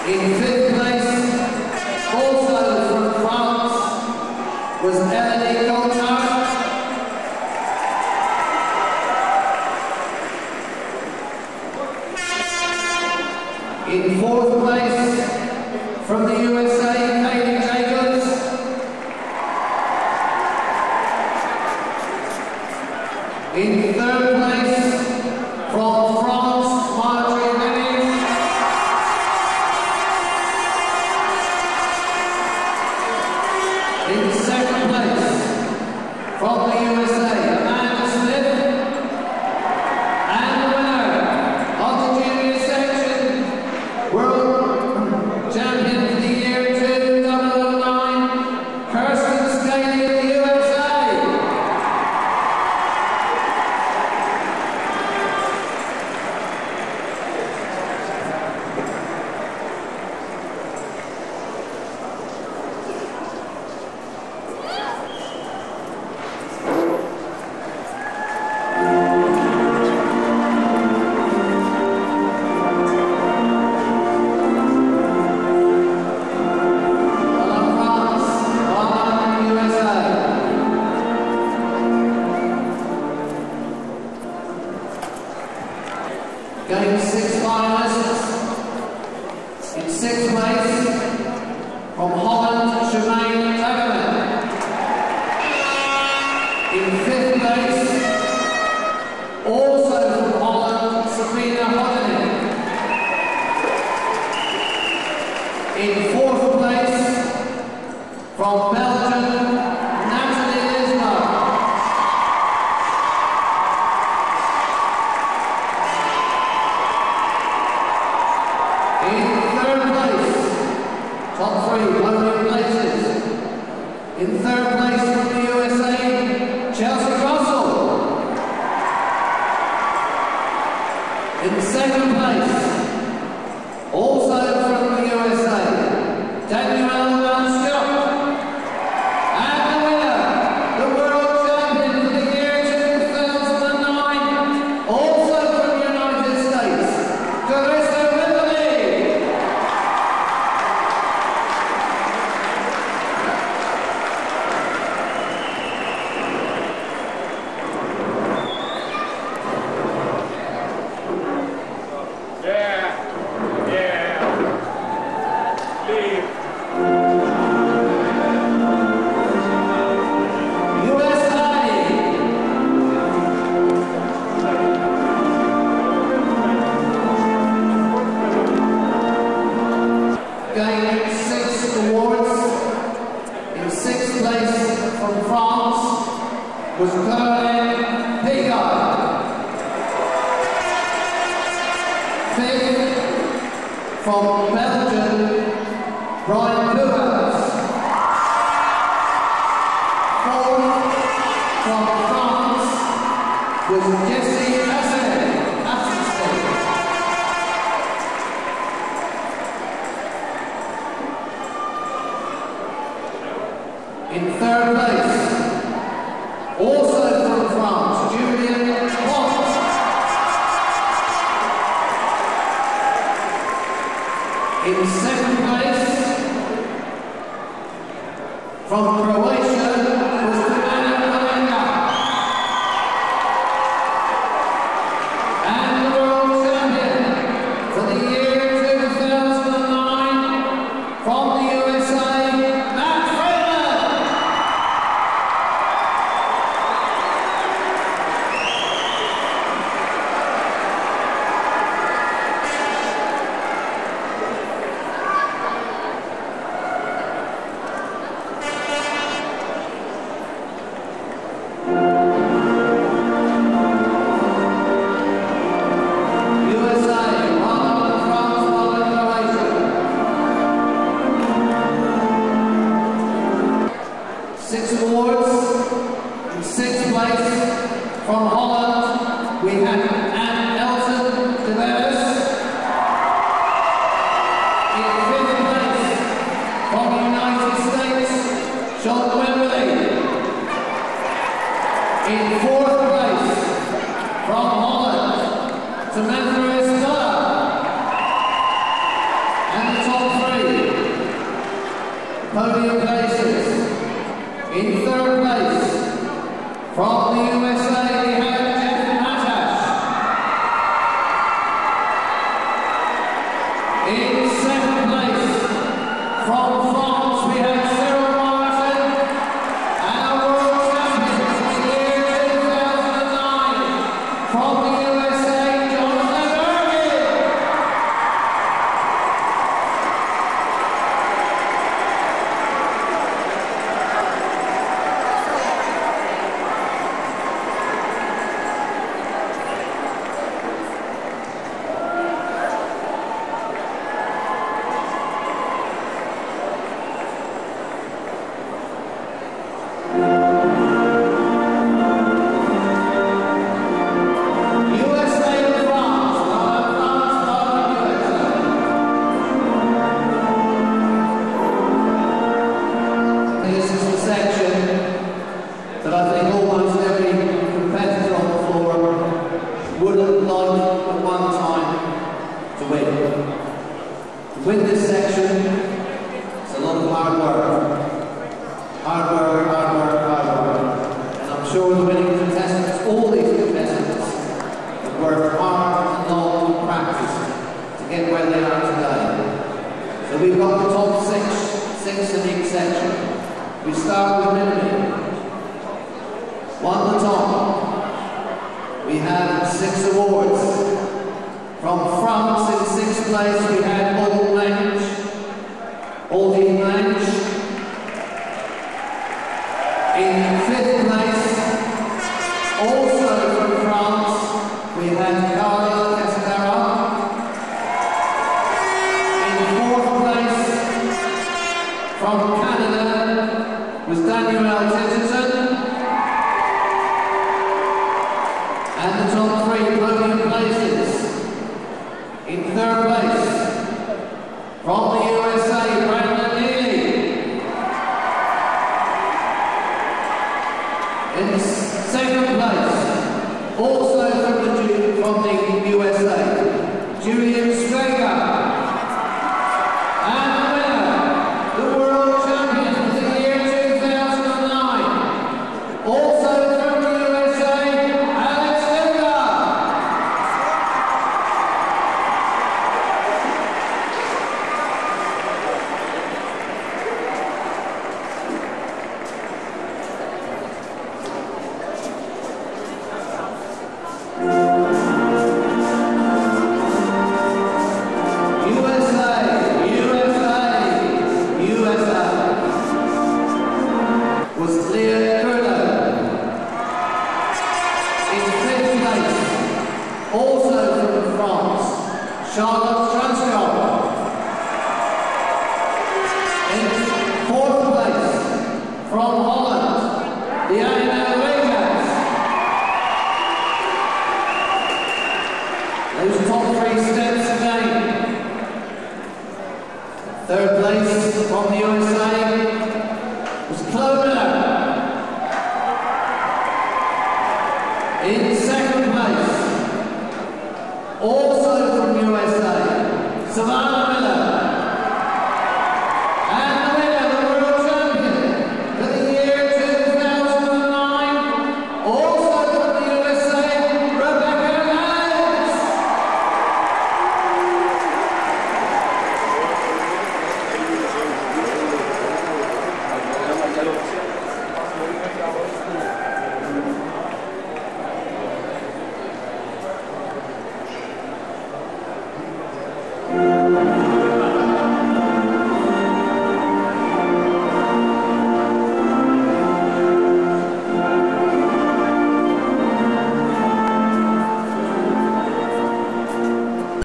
In fifth place, also from France, was Elodie Coulthard. In fourth place, from the USA, Kaylee Jacobs. In third place, from France, Marjorie Rennie. In second place, from the USA, Amanda Smith. And the winner of the junior section, world champion for the year 2009, Kirsten Staley of the USA. Game 6 finalists. In sixth place, from Holland, Shemaine Tagerman. In fifth place, also from Holland, Sabina Hoddening. In fourth place, from Belgium, Natalie Lisbon. In third place, top three, podium places. In third place from the USA, Chelsea Russell. In second place, also from the USA, Danielle Van Scott. And the winner, the world champion for the year 2009, also from the United States, Carissa Wimberly. Gained 6 awards. In sixth place from France was Caroline Pigard. Fifth from Belgium, Brian Puas. Fourth from France was Jessie Assenstein. In third place, also from France, Julien Pont. In second place, from Croatia, was Ivana Kolenga. And the world champion for the year 2009, from the USA, Matt Freeland. From Holland, we had Anne Elton de Beres. In fifth place, from the United States, Sean Wembley. In fourth place, from Holland, Samantha Estella. And the top podium places. In third place, from the USA, we have Jeff Matash. In second place, from France, we have Cyril Martin. And our world champion for the year 2009, from the USA, Jonathan Ergin. This is the section that I think almost every competitor on the floor would have liked at one time to win. To win this section, it's a lot of hard work. Hard work, hard work, hard work. And I'm sure the winning contestants, all these contestants, have worked hard and long practice to get where they are today. So we've got the top six in each section. We start with Mimmi. Won the top. We had 6 awards. From France in 6th place we had Aldine Lange. In 5th place, also from France, we had Carla Cascara. In 4th place, from Canada, was Daniel Titterton. And the top 3 podium places. In 3rd place, from the USA, Brandon Neely. In 2nd place, also from the USA, Julian Strega. And the winner, the world champion for the year 2009, also from the USA, Alex Luga. USA was Leah Curlo. In 5th place, also from France, Charlotte Transkov. In 4th place, from Holland, Diana Regas. Those top 3 steps again. 3rd place from the USA,